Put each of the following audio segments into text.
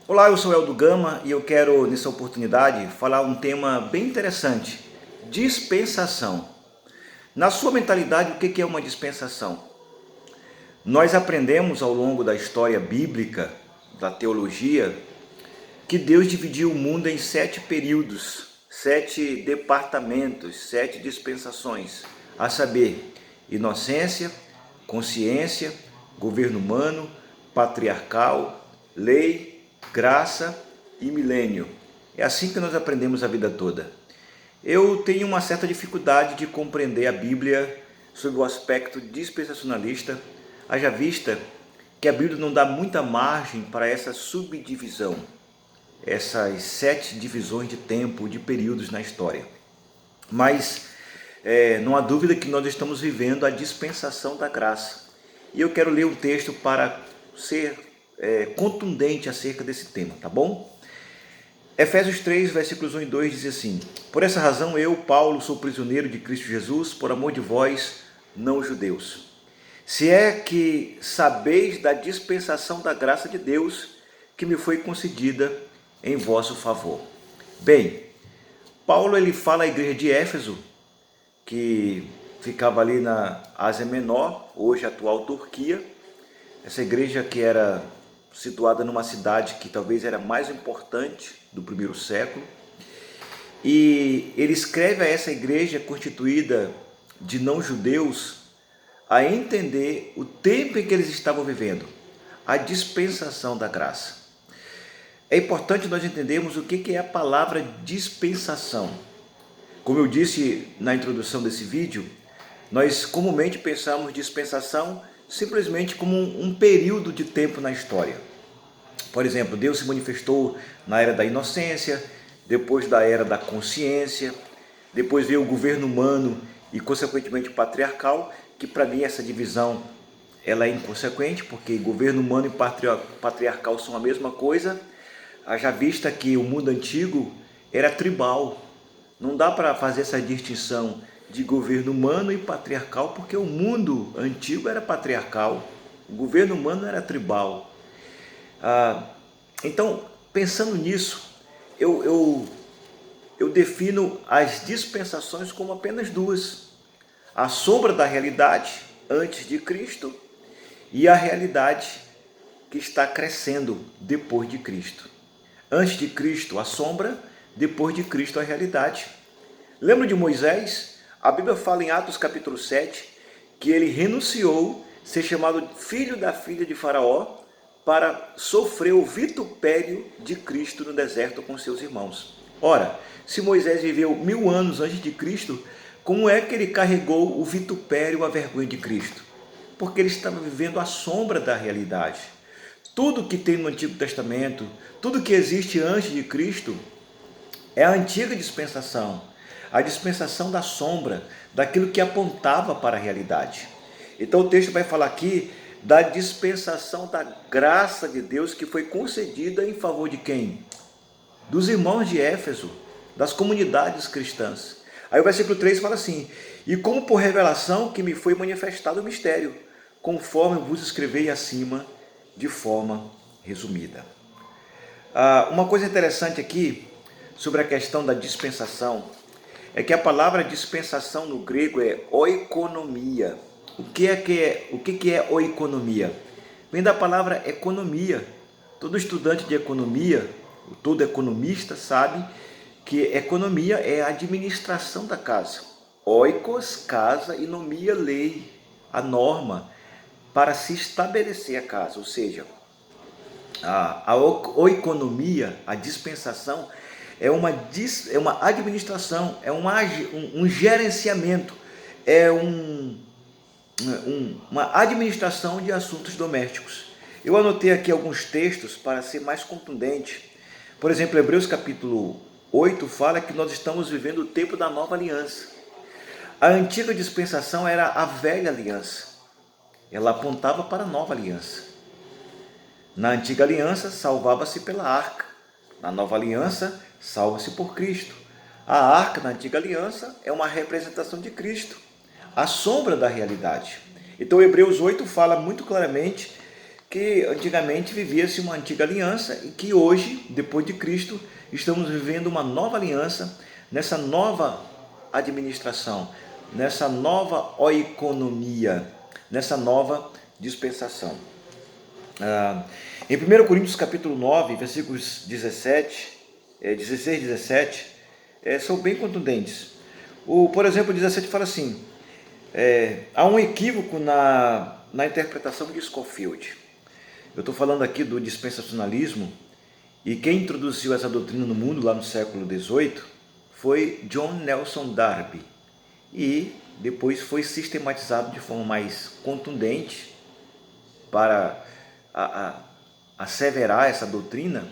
Olá, eu sou Eldo Gama e eu quero, nessa oportunidade, falar um tema bem interessante: dispensação. Na sua mentalidade, o que é uma dispensação? Nós aprendemos ao longo da história bíblica, da teologia, que Deus dividiu o mundo em 7 períodos, 7 departamentos, 7 dispensações, a saber, inocência, consciência, governo humano, patriarcal, lei, graça e milênio. É assim que nós aprendemos a vida toda. Eu tenho uma certa dificuldade de compreender a Bíblia sob o aspecto dispensacionalista, haja vista que a Bíblia não dá muita margem para essa subdivisão, essas 7 divisões de tempo, de períodos na história. Mas não há dúvida que nós estamos vivendo a dispensação da graça. E eu quero ler um texto para ser contundente acerca desse tema, tá bom? Efésios 3, versículos 1 e 2 diz assim: Por essa razão eu, Paulo, sou prisioneiro de Cristo Jesus, por amor de vós, não judeus. Se é que sabeis da dispensação da graça de Deus, que me foi concedida em vosso favor. Bem, Paulo ele fala à igreja de Éfeso, que ficava ali na Ásia Menor, hoje atual Turquia. Essa igreja que era situada numa cidade que talvez era mais importante do primeiro século. E ele escreve a essa igreja constituída de não-judeus a entender o tempo em que eles estavam vivendo, a dispensação da graça. É importante nós entendermos o que é a palavra dispensação. Como eu disse na introdução desse vídeo, nós comumente pensamos dispensação simplesmente como um período de tempo na história. Por exemplo, Deus se manifestou na era da inocência, depois da era da consciência, depois veio o governo humano e consequentemente patriarcal, que para mim essa divisão ela é inconsequente, porque governo humano e patriarcal são a mesma coisa. Haja vista que o mundo antigo era tribal. Não dá para fazer essa distinção de governo humano e patriarcal, porque o mundo antigo era patriarcal, o governo humano era tribal. Então, pensando nisso, eu defino as dispensações como apenas duas: a sombra da realidade antes de Cristo e a realidade que está crescendo depois de Cristo. Antes de Cristo, a sombra; depois de Cristo, a realidade. Lembra de Moisés? A Bíblia fala em Atos capítulo 7 que ele renunciou ser chamado filho da filha de Faraó para sofrer o vitupério de Cristo no deserto com seus irmãos. Ora, se Moisés viveu 1000 anos antes de Cristo, como é que ele carregou o vitupério, a vergonha de Cristo? Porque ele estava vivendo a sombra da realidade. Tudo que tem no Antigo Testamento, tudo que existe antes de Cristo, é a antiga dispensação, a dispensação da sombra, daquilo que apontava para a realidade. Então o texto vai falar aqui da dispensação da graça de Deus que foi concedida em favor de quem? Dos irmãos de Éfeso, das comunidades cristãs. Aí o versículo 3 fala assim: E como por revelação que me foi manifestado o mistério, conforme vos escrevei acima, de forma resumida. Uma coisa interessante aqui sobre a questão da dispensação é que a palavra dispensação no grego é oikonomia. O que é oikonomia? Vem da palavra economia. Todo estudante de economia, todo economista sabe que economia é a administração da casa. Oikos, casa, e nomia, lei, a norma para se estabelecer a casa. Ou seja, a oikonomia, a dispensação, é uma administração, é um gerenciamento, é uma administração de assuntos domésticos. Eu anotei aqui alguns textos para ser mais contundente. Por exemplo, Hebreus capítulo 8 fala que nós estamos vivendo o tempo da nova aliança. A antiga dispensação era a velha aliança. Ela apontava para a nova aliança. Na antiga aliança, salvava-se pela arca. Na nova aliança, salva-se por Cristo. A arca, na antiga aliança, é uma representação de Cristo, a sombra da realidade. Então, Hebreus 8 fala muito claramente que antigamente vivia-se uma antiga aliança e que hoje, depois de Cristo, estamos vivendo uma nova aliança, nessa nova administração, nessa nova oikonomia, nessa nova dispensação. Em 1 Coríntios capítulo 9, versículos 16 e 17, são bem contundentes. Por exemplo, o 17 fala assim, há um equívoco na interpretação de Scofield. Eu estou falando aqui do dispensacionalismo, e quem introduziu essa doutrina no mundo lá no século XVIII foi John Nelson Darby, e depois foi sistematizado de forma mais contundente para asseverar essa doutrina,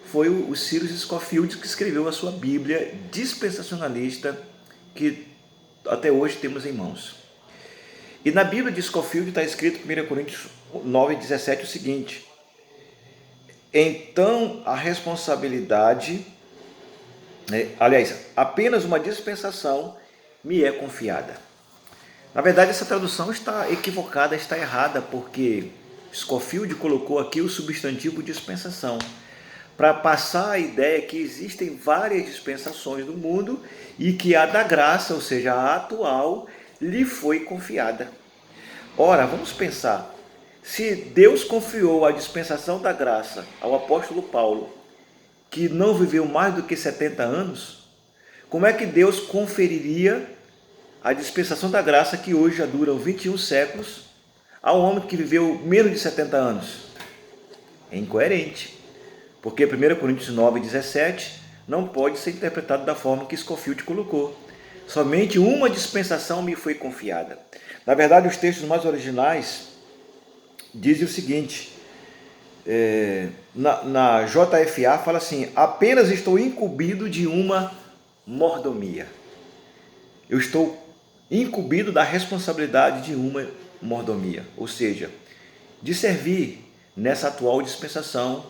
foi o Cyrus Scofield, que escreveu a sua Bíblia dispensacionalista, que até hoje temos em mãos. E na Bíblia de Scofield está escrito em 1 Coríntios 9,17 o seguinte: então a responsabilidade, apenas uma dispensação me é confiada. Na verdade, essa tradução está equivocada, está errada, porque Scofield colocou aqui o substantivo dispensação, para passar a ideia que existem várias dispensações no mundo e que a da graça, ou seja, a atual, lhe foi confiada. Ora, vamos pensar, se Deus confiou a dispensação da graça ao apóstolo Paulo, que não viveu mais do que 70 anos, como é que Deus conferiria a dispensação da graça, que hoje já dura 21 séculos, a um homem que viveu menos de 70 anos? É incoerente, porque 1 Coríntios 9,17 não pode ser interpretado da forma que Scofield colocou. Somente uma dispensação me foi confiada. Na verdade, os textos mais originais dizem o seguinte, na JFA fala assim, apenas estou incumbido de uma mordomia. Eu estou incumbido da responsabilidade de uma mordomia, ou seja, de servir nessa atual dispensação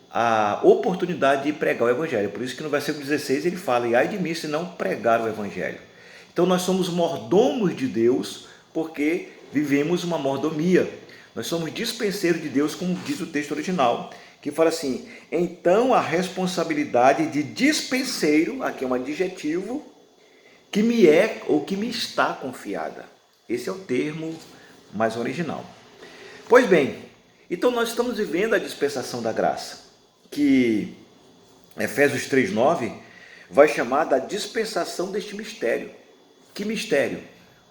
a oportunidade de pregar o Evangelho. Por isso que no versículo 16 ele fala, e ai de mim se não pregar o Evangelho. Então nós somos mordomos de Deus porque vivemos uma mordomia. Nós somos dispenseiros de Deus, como diz o texto original, que fala assim, então a responsabilidade de dispenseiro, aqui é um adjetivo, que me é ou que me está confiada. Esse é o termo mais original. Pois bem, então nós estamos vivendo a dispensação da graça, que Efésios 3,9 vai chamar da dispensação deste mistério. Que mistério?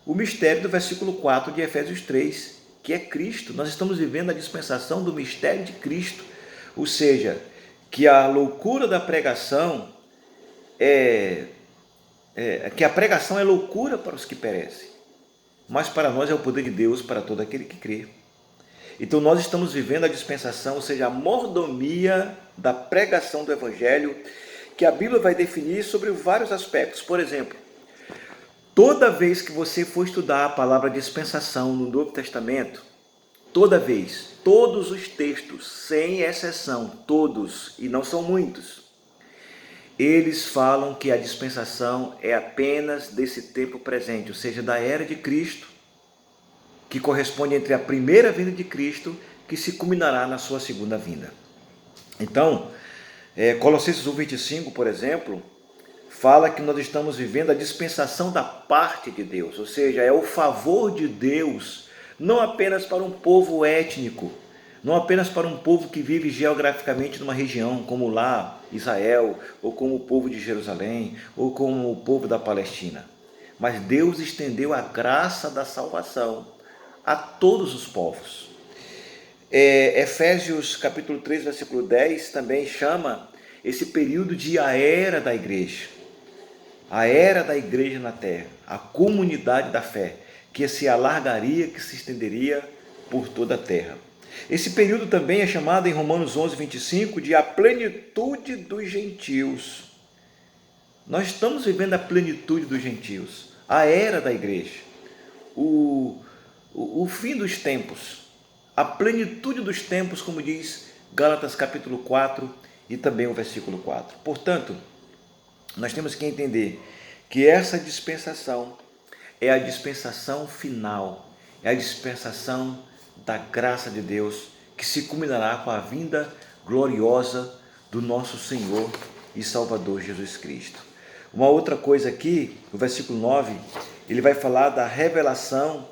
O mistério do versículo 4 de Efésios 3, que é Cristo. Nós estamos vivendo a dispensação do mistério de Cristo, ou seja, que a loucura da pregação que a pregação é loucura para os que perecem, mas para nós é o poder de Deus para todo aquele que crê. Então nós estamos vivendo a dispensação, ou seja, a mordomia da pregação do Evangelho, que a Bíblia vai definir sobre vários aspectos. Por exemplo, toda vez que você for estudar a palavra dispensação no Novo Testamento, toda vez, todos os textos, sem exceção, todos, e não são muitos, eles falam que a dispensação é apenas desse tempo presente, ou seja, da era de Cristo, que corresponde entre a primeira vinda de Cristo, que se culminará na sua segunda vinda. Então, Colossenses 1,25, por exemplo, fala que nós estamos vivendo a dispensação da parte de Deus, ou seja, é o favor de Deus, não apenas para um povo étnico, não apenas para um povo que vive geograficamente numa região, como lá Israel, ou como o povo de Jerusalém, ou como o povo da Palestina. Mas Deus estendeu a graça da salvação a todos os povos. Efésios capítulo 3, versículo 10 também chama esse período de a era da igreja. A era da igreja na terra, a comunidade da fé, que se alargaria, que se estenderia por toda a terra. Esse período também é chamado em Romanos 11:25 de a plenitude dos gentios. Nós estamos vivendo a plenitude dos gentios, a era da igreja, o fim dos tempos, a plenitude dos tempos, como diz Gálatas capítulo 4 e também o versículo 4. Portanto, nós temos que entender que essa dispensação é a dispensação final, é a dispensação da graça de Deus que se culminará com a vinda gloriosa do nosso Senhor e Salvador Jesus Cristo. Uma outra coisa aqui, no versículo 9, ele vai falar da revelação,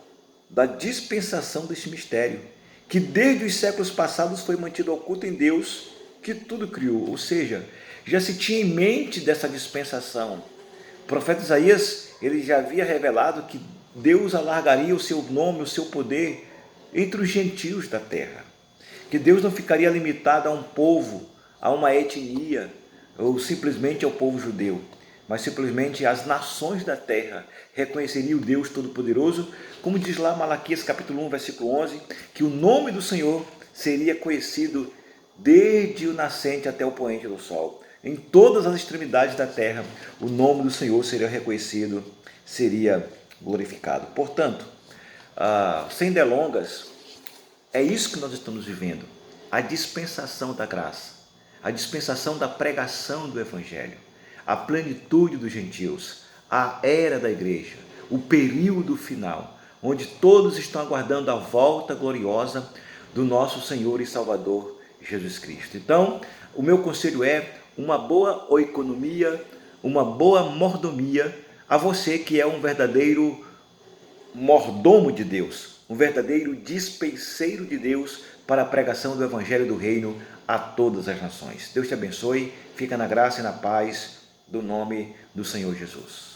da dispensação deste mistério, que desde os séculos passados foi mantido oculto em Deus, que tudo criou. Ou seja, já se tinha em mente dessa dispensação. O profeta Isaías, ele já havia revelado que Deus alargaria o seu nome, o seu poder entre os gentios da terra. Que Deus não ficaria limitado a um povo, a uma etnia, ou simplesmente ao povo judeu, mas simplesmente as nações da terra reconheceriam o Deus Todo-Poderoso, como diz lá Malaquias capítulo 1, versículo 11, que o nome do Senhor seria conhecido desde o nascente até o poente do sol. Em todas as extremidades da terra, o nome do Senhor seria reconhecido, seria glorificado. Portanto, sem delongas, é isso que nós estamos vivendo, a dispensação da graça, a dispensação da pregação do Evangelho, a plenitude dos gentios, a era da igreja, o período final, onde todos estão aguardando a volta gloriosa do nosso Senhor e Salvador Jesus Cristo. Então, o meu conselho é uma boa oikonomia, uma boa mordomia a você que é um verdadeiro mordomo de Deus, um verdadeiro dispenseiro de Deus para a pregação do Evangelho do Reino a todas as nações. Deus te abençoe, fica na graça e na paz do nome do Senhor Jesus.